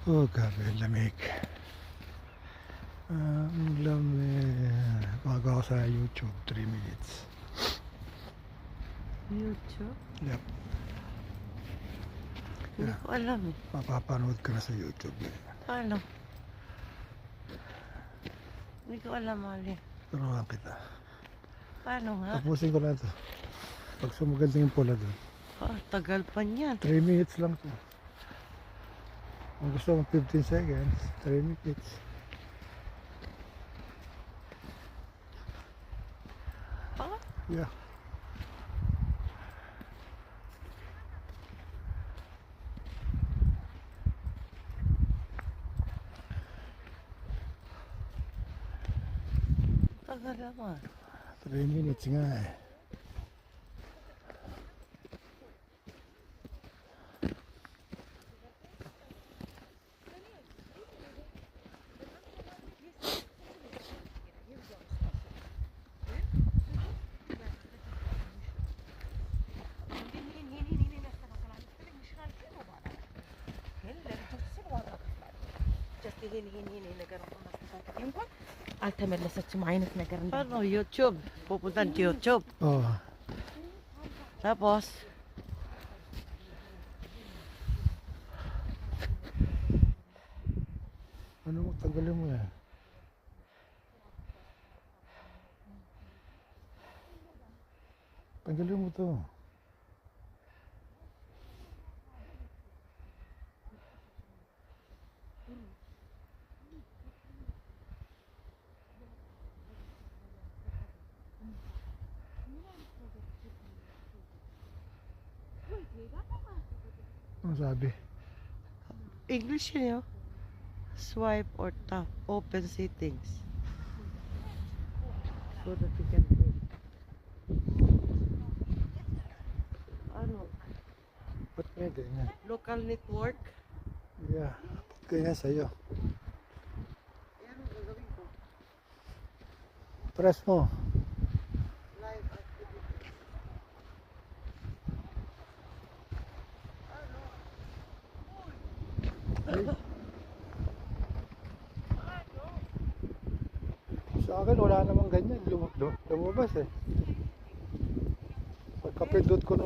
Oh, grabe, lamig. Ang lamig. Bago ako sa YouTube, 3 minutes. YouTube? Yep. Hindi ko alam eh. Mapapanood ka na sa YouTube. Paano? Hindi ko alam, Ali. Turuan kita. Paano nga? Tapusin ko na ito. Pag sumugad na yung pula doon. Tagal pa niyan. 3 minutes lang to. Kung gusto mo 15 seconds, 3 minutes. Yeah. Tagal naman. 3 minutes nga eh. Paano? YouTube? Pupunta sa YouTube. Oh. Tapos, Ano mo? Tanggalin mo yan. Tanggalin mo to. Ano sabi? English yun yun. Swipe or tap. Open settings. So that you can do. Ano? Ba't may ganyan? Local network. Yeah. Ba't ganyan sa'yo? Yan ang gagawin ko. Press mo. Live activity. Ay. Sa akin wala namang ganyan. Lumabas eh. Pagkapindot ko ng